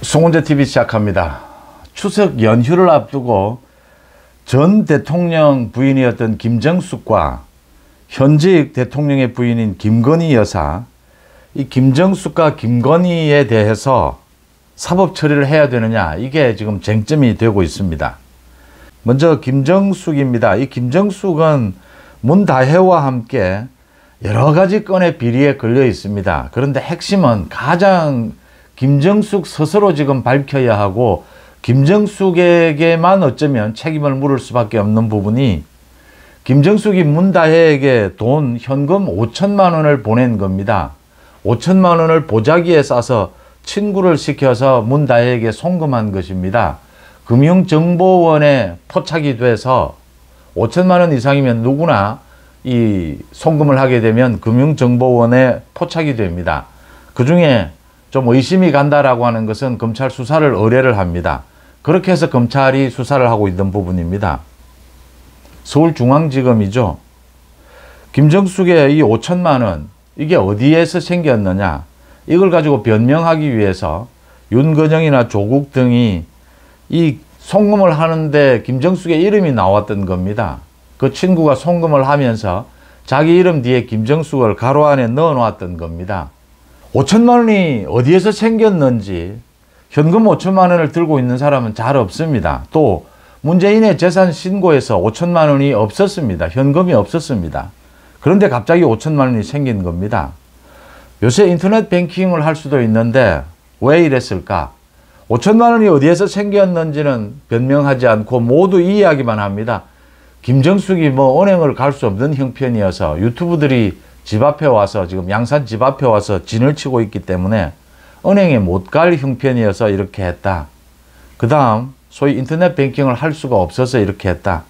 송은재TV 시작합니다. 추석 연휴를 앞두고 전 대통령 부인이었던 김정숙과 현직 대통령의 부인인 김건희 여사, 이 김정숙과 김건희에 대해서 사법 처리를 해야 되느냐, 이게 지금 쟁점이 되고 있습니다. 먼저 김정숙입니다. 이 김정숙은 문다혜와 함께 여러 가지 건의 비리에 걸려 있습니다. 그런데 핵심은 가장 김정숙 스스로 지금 밝혀야 하고 김정숙에게만 어쩌면 책임을 물을 수밖에 없는 부분이, 김정숙이 문다혜에게 돈 현금 5천만 원을 보낸 겁니다. 5천만 원을 보자기에 싸서 친구를 시켜서 문다혜에게 송금한 것입니다. 금융정보원에 포착이 돼서 5천만 원 이상이면 누구나 이 송금을 하게 되면 금융정보원에 포착이 됩니다. 그 중에 좀 의심이 간다라고 하는 것은 검찰 수사를 의뢰를 합니다. 그렇게 해서 검찰이 수사를 하고 있는 부분입니다. 서울중앙지검이죠. 김정숙의 이 5천만 원, 이게 어디에서 생겼느냐, 이걸 가지고 변명하기 위해서 윤건영이나 조국 등이 이 송금을 하는데 김정숙의 이름이 나왔던 겁니다. 그 친구가 송금을 하면서 자기 이름 뒤에 김정숙을 가로 안에 넣어 놓았던 겁니다. 5천만 원이 어디에서 생겼는지, 현금 5천만 원을 들고 있는 사람은 잘 없습니다. 또 문재인의 재산 신고에서 5천만 원이 없었습니다. 현금이 없었습니다. 그런데 갑자기 5천만 원이 생긴 겁니다. 요새 인터넷 뱅킹을 할 수도 있는데 왜 이랬을까? 5천만 원이 어디에서 생겼는지는 변명하지 않고 모두 이 이야기만 합니다. 김정숙이 뭐 은행을 갈 수 없는 형편이어서 유튜브들이 집 앞에 와서, 지금 양산 집 앞에 와서 진을 치고 있기 때문에 은행에 못 갈 형편이어서 이렇게 했다. 그 다음 소위 인터넷 뱅킹을 할 수가 없어서 이렇게 했다.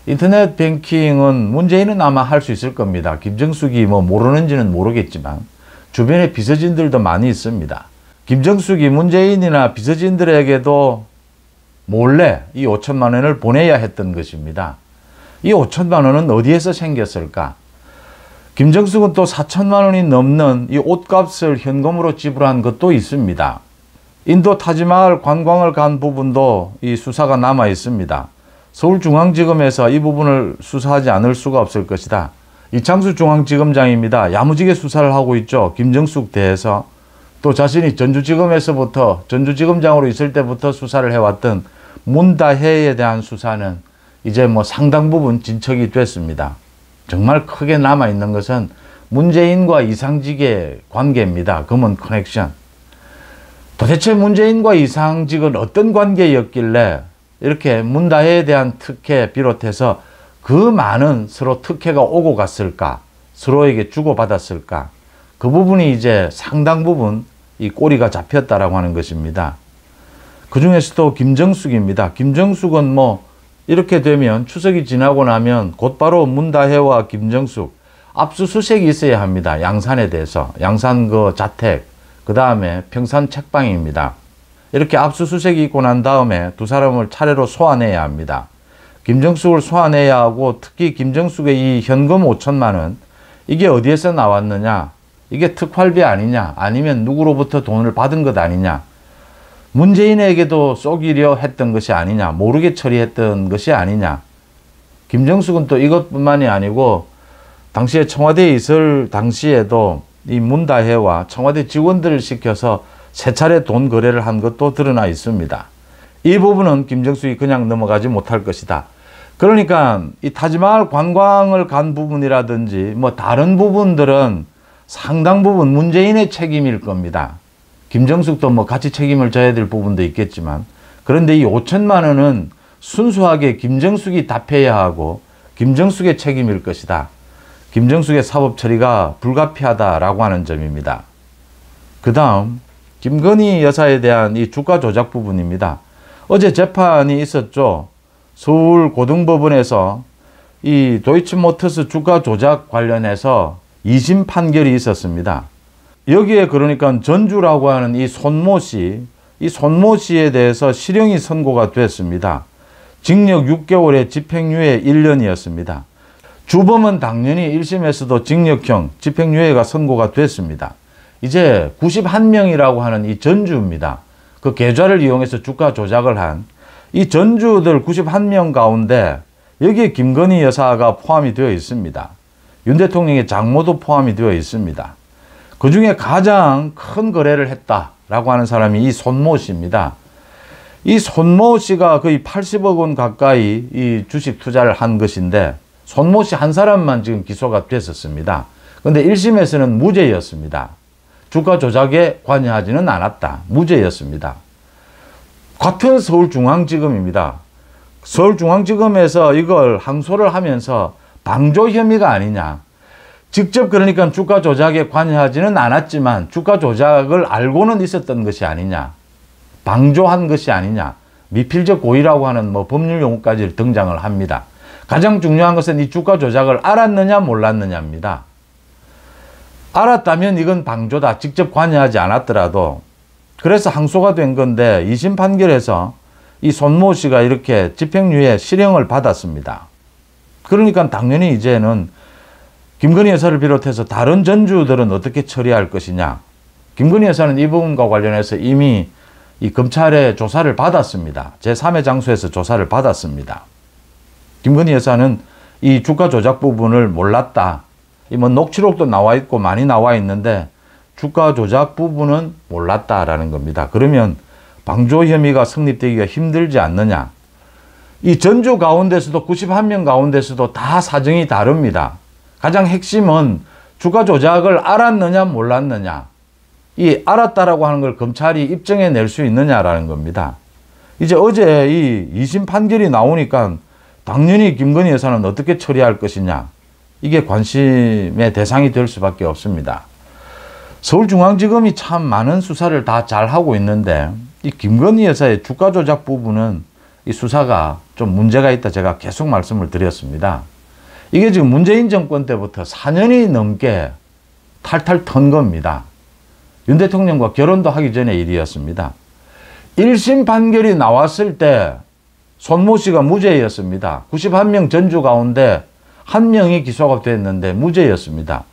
인터넷 뱅킹은 문재인은 아마 할 수 있을 겁니다. 김정숙이 뭐 모르는지는 모르겠지만 주변에 비서진들도 많이 있습니다. 김정숙이 문재인이나 비서진들에게도 몰래 이 5천만 원을 보내야 했던 것입니다. 이 5천만 원은 어디에서 생겼을까? 김정숙은 또 4천만 원이 넘는 이 옷값을 현금으로 지불한 것도 있습니다. 인도 타지마할 관광을 간 부분도 이 수사가 남아 있습니다. 서울중앙지검에서 이 부분을 수사하지 않을 수가 없을 것이다. 이창수 중앙지검장입니다. 야무지게 수사를 하고 있죠. 김정숙 대해서. 또 자신이 전주지검장으로 있을 때부터 수사를 해왔던 문다혜에 대한 수사는 이제 뭐 상당 부분 진척이 됐습니다. 정말 크게 남아있는 것은 문재인과 이상직의 관계입니다. 검은 커넥션. 도대체 문재인과 이상직은 어떤 관계였길래 이렇게 문다혜에 대한 특혜 비롯해서 그 많은 서로 특혜가 오고 갔을까? 서로에게 주고받았을까? 그 부분이 이제 상당 부분 이 꼬리가 잡혔다라고 하는 것입니다. 그 중에서도 김정숙입니다. 김정숙은 뭐 이렇게 되면 추석이 지나고 나면 곧바로 문다혜와 김정숙 압수수색이 있어야 합니다. 양산에 대해서. 양산 그 자택, 그 다음에 평산 책방입니다. 이렇게 압수수색이 있고 난 다음에 두 사람을 차례로 소환해야 합니다. 김정숙을 소환해야 하고, 특히 김정숙의 이 현금 5천만 원, 이게 어디에서 나왔느냐, 이게 특활비 아니냐, 아니면 누구로부터 돈을 받은 것 아니냐, 문재인에게도 쏘기려 했던 것이 아니냐, 모르게 처리했던 것이 아니냐. 김정숙은 또 이것뿐만이 아니고 당시에 청와대에 있을 당시에도 이 문다혜와 청와대 직원들을 시켜서 세 차례 돈 거래를 한 것도 드러나 있습니다. 이 부분은 김정숙이 그냥 넘어가지 못할 것이다. 그러니까 이 타지마할 관광을 간 부분이라든지 뭐 다른 부분들은 상당 부분 문재인의 책임일 겁니다. 김정숙도 뭐 같이 책임을 져야 될 부분도 있겠지만, 그런데 이 5천만 원은 순수하게 김정숙이 답해야 하고 김정숙의 책임일 것이다. 김정숙의 사법 처리가 불가피하다라고 하는 점입니다. 그 다음 김건희 여사에 대한 이 주가 조작 부분입니다. 어제 재판이 있었죠. 서울고등법원에서 이 도이치모터스 주가 조작 관련해서 2심 판결이 있었습니다. 여기에 그러니까 전주라고 하는 이 손모 씨, 이 손모 씨에 대해서 실형이 선고가 됐습니다. 징역 6개월에 집행유예 1년이었습니다. 주범은 당연히 1심에서도 징역형 집행유예가 선고가 됐습니다. 이제 91명이라고 하는 이 전주입니다. 그 계좌를 이용해서 주가 조작을 한 이 전주들 91명 가운데 여기에 김건희 여사가 포함이 되어 있습니다. 윤 대통령의 장모도 포함이 되어 있습니다. 그 중에 가장 큰 거래를 했다라고 하는 사람이 이 손모 씨입니다. 이 손모 씨가 거의 80억 원 가까이 이 주식 투자를 한 것인데 손모 씨 한 사람만 지금 기소가 됐었습니다. 그런데 1심에서는 무죄였습니다. 주가 조작에 관여하지는 않았다. 무죄였습니다. 같은 서울중앙지검입니다. 서울중앙지검에서 이걸 항소를 하면서 방조 혐의가 아니냐. 직접 그러니까 주가 조작에 관여하지는 않았지만 주가 조작을 알고는 있었던 것이 아니냐. 방조한 것이 아니냐. 미필적 고의라고 하는 법률 용어까지 등장을 합니다. 가장 중요한 것은 이 주가 조작을 알았느냐 몰랐느냐입니다. 알았다면 이건 방조다. 직접 관여하지 않았더라도. 그래서 항소가 된 건데 2심 판결에서 이 손모 씨가 이렇게 집행유예 실형을 받았습니다. 그러니까 당연히 이제는 김건희 여사를 비롯해서 다른 전주들은 어떻게 처리할 것이냐. 김건희 여사는 이 부분과 관련해서 이미 이 검찰의 조사를 받았습니다. 제3의 장소에서 조사를 받았습니다. 김건희 여사는 이 주가 조작 부분을 몰랐다. 뭐 녹취록도 나와 있고 많이 나와 있는데 주가 조작 부분은 몰랐다라는 겁니다. 그러면 방조 혐의가 성립되기가 힘들지 않느냐. 이 전주 가운데서도 91명 가운데서도 다 사정이 다릅니다. 가장 핵심은 주가 조작을 알았느냐 몰랐느냐. 이 알았다라고 하는 걸 검찰이 입증해 낼 수 있느냐라는 겁니다. 이제 어제 이 2심 판결이 나오니까 당연히 김건희 여사는 어떻게 처리할 것이냐. 이게 관심의 대상이 될 수밖에 없습니다. 서울중앙지검이 참 많은 수사를 다 잘하고 있는데 이 김건희 여사의 주가 조작 부분은 이 수사가 좀 문제가 있다 제가 계속 말씀을 드렸습니다. 이게 지금 문재인 정권 때부터 4년이 넘게 탈탈 턴 겁니다. 윤 대통령과 결혼도 하기 전의 일이었습니다. 1심 판결이 나왔을 때 손모 씨가 무죄였습니다. 91명 전주 가운데 1명이 기소가 됐는데 무죄였습니다.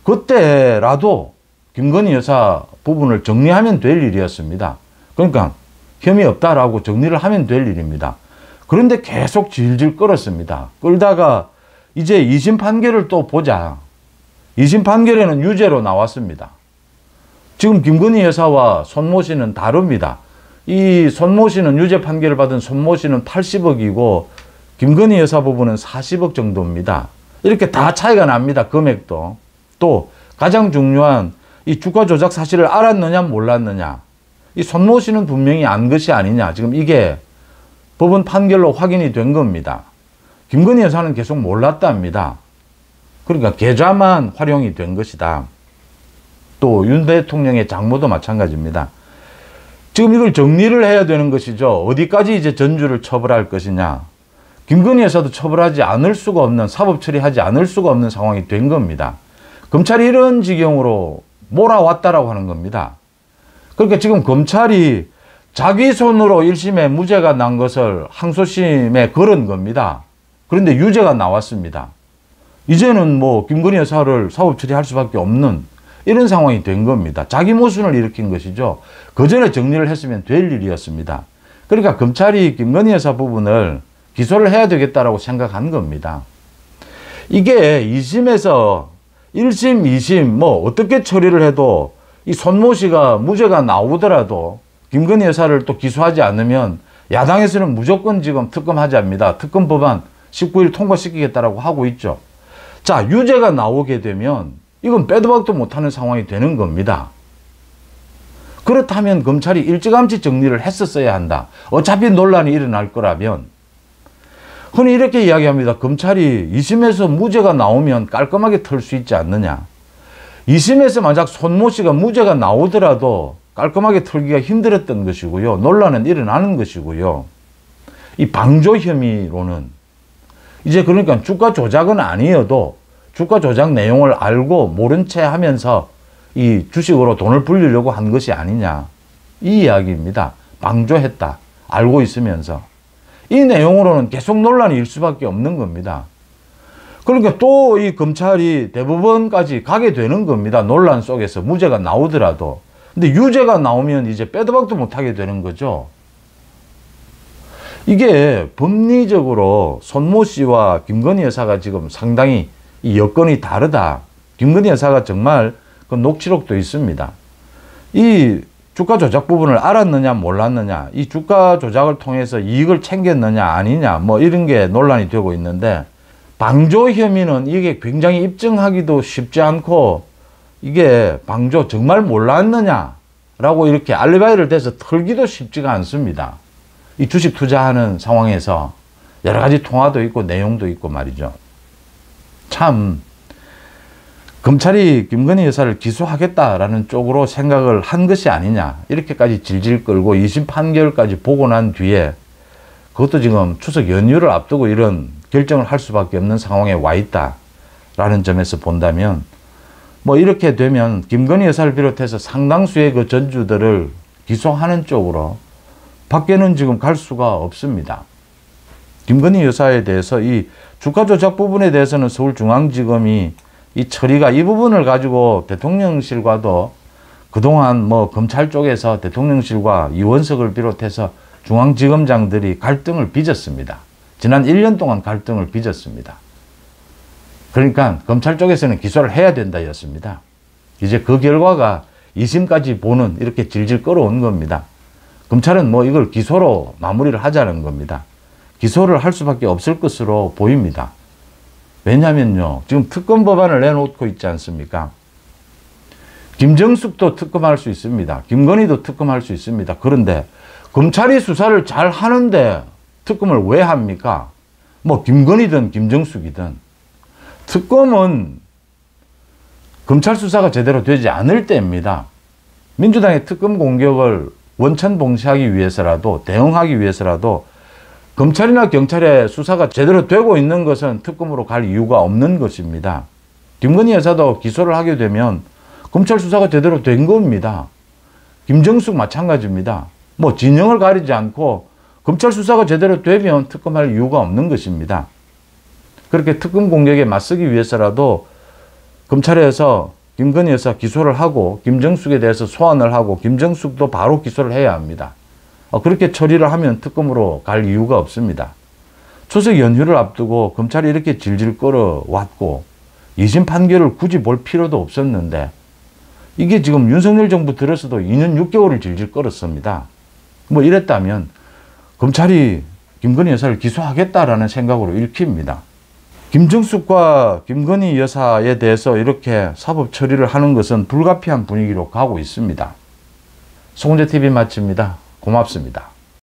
그때라도 김건희 여사 부분을 정리하면 될 일이었습니다. 그러니까 혐의 없다라고 정리를 하면 될 일입니다. 그런데 계속 질질 끌었습니다. 끌다가 이제 2심 판결을 또 보자. 2심 판결에는 유죄로 나왔습니다. 지금 김건희 여사와 손모 씨는 다릅니다. 이 손모 씨는 유죄 판결을 받은 손모 씨는 80억이고 김건희 여사 부분은 40억 정도입니다. 이렇게 다 차이가 납니다. 금액도. 또 가장 중요한 이 주가 조작 사실을 알았느냐 몰랐느냐. 이 손모 씨는 분명히 안 것이 아니냐. 지금 이게 법원 판결로 확인이 된 겁니다. 김건희 여사는 계속 몰랐답니다. 그러니까 계좌만 활용이 된 것이다. 또 윤 대통령의 장모도 마찬가지입니다. 지금 이걸 정리를 해야 되는 것이죠. 어디까지 이제 전주를 처벌할 것이냐. 김건희 여사도 처벌하지 않을 수가 없는, 사법 처리하지 않을 수가 없는 상황이 된 겁니다. 검찰이 이런 지경으로 몰아왔다라고 하는 겁니다. 그러니까 지금 검찰이 자기 손으로 1심에 무죄가 난 것을 항소심에 걸은 겁니다. 그런데 유죄가 나왔습니다. 이제는 뭐 김건희 여사를 사법 처리할 수밖에 없는 이런 상황이 된 겁니다. 자기 모순을 일으킨 것이죠. 그 전에 정리를 했으면 될 일이었습니다. 그러니까 검찰이 김건희 여사 부분을 기소를 해야 되겠다라고 생각한 겁니다. 이게 2심에서 1심, 2심 뭐 어떻게 처리를 해도 이 손모 씨가 무죄가 나오더라도 김건희 여사를 또 기소하지 않으면 야당에서는 무조건 지금 특검하자입니다. 특검 법안 19일 통과시키겠다라고 하고 있죠. 자, 유죄가 나오게 되면 이건 빼도 박도 못하는 상황이 되는 겁니다. 그렇다면 검찰이 일찌감치 정리를 했었어야 한다. 어차피 논란이 일어날 거라면. 흔히 이렇게 이야기합니다. 검찰이 2심에서 무죄가 나오면 깔끔하게 털 수 있지 않느냐. 2심에서 만약 손모 씨가 무죄가 나오더라도 깔끔하게 털기가 힘들었던 것이고요. 논란은 일어나는 것이고요. 이 방조 혐의로는 이제 그러니까 주가 조작은 아니어도 주가 조작 내용을 알고 모른 채 하면서 이 주식으로 돈을 불리려고 한 것이 아니냐. 이 이야기입니다. 방조했다. 알고 있으면서. 이 내용으로는 계속 논란이 일 수밖에 없는 겁니다. 그러니까 또 이 검찰이 대법원까지 가게 되는 겁니다. 논란 속에서 무죄가 나오더라도. 근데 유죄가 나오면 이제 빼도 박도 못하게 되는 거죠. 이게 법리적으로 손모 씨와 김건희 여사가 지금 상당히 이 여건이 다르다. 김건희 여사가 정말 그 녹취록도 있습니다. 이 주가 조작 부분을 알았느냐 몰랐느냐, 이 주가 조작을 통해서 이익을 챙겼느냐 아니냐 뭐 이런 게 논란이 되고 있는데, 방조 혐의는 이게 굉장히 입증하기도 쉽지 않고, 이게 방조 정말 몰랐느냐라고 이렇게 알리바이를 대서 털기도 쉽지가 않습니다. 이 주식 투자하는 상황에서 여러 가지 통화도 있고 내용도 있고 말이죠. 참 검찰이 김건희 여사를 기소하겠다라는 쪽으로 생각을 한 것이 아니냐, 이렇게까지 질질 끌고 2심 판결까지 보고 난 뒤에, 그것도 지금 추석 연휴를 앞두고 이런 결정을 할 수밖에 없는 상황에 와 있다라는 점에서 본다면, 뭐 이렇게 되면 김건희 여사를 비롯해서 상당수의 그 전주들을 기소하는 쪽으로 밖에는 지금 갈 수가 없습니다. 김건희 여사에 대해서 이 주가 조작 부분에 대해서는 서울중앙지검이 이 처리가, 이 부분을 가지고 대통령실과도 그동안 뭐 검찰 쪽에서 대통령실과 이원석을 비롯해서 중앙지검장들이 갈등을 빚었습니다. 지난 1년 동안 갈등을 빚었습니다. 그러니까 검찰 쪽에서는 기소를 해야 된다였습니다. 이제 그 결과가 2심까지 보는, 이렇게 질질 끌어온 겁니다. 검찰은 뭐 이걸 기소로 마무리를 하자는 겁니다. 기소를 할 수밖에 없을 것으로 보입니다. 왜냐면요, 지금 특검 법안을 내놓고 있지 않습니까? 김정숙도 특검할 수 있습니다. 김건희도 특검할 수 있습니다. 그런데 검찰이 수사를 잘 하는데 특검을 왜 합니까? 뭐 김건희든 김정숙이든. 특검은 검찰 수사가 제대로 되지 않을 때입니다. 민주당의 특검 공격을 원천봉쇄하기 위해서라도, 대응하기 위해서라도 검찰이나 경찰의 수사가 제대로 되고 있는 것은 특검으로 갈 이유가 없는 것입니다. 김건희 여사도 기소를 하게 되면 검찰 수사가 제대로 된 겁니다. 김정숙 마찬가지입니다. 뭐 진영을 가리지 않고 검찰 수사가 제대로 되면 특검할 이유가 없는 것입니다. 그렇게 특검 공격에 맞서기 위해서라도 검찰에서 김건희 여사 기소를 하고 김정숙에 대해서 소환을 하고 김정숙도 바로 기소를 해야 합니다. 그렇게 처리를 하면 특검으로 갈 이유가 없습니다. 추석 연휴를 앞두고 검찰이 이렇게 질질 끌어왔고 2심 판결을 굳이 볼 필요도 없었는데, 이게 지금 윤석열 정부 들어서도 2년 6개월을 질질 끌었습니다. 뭐 이랬다면 검찰이 김건희 여사를 기소하겠다라는 생각으로 읽힙니다. 김정숙과 김건희 여사에 대해서 이렇게 사법 처리를 하는 것은 불가피한 분위기로 가고 있습니다. 송은재TV 마칩니다. 고맙습니다.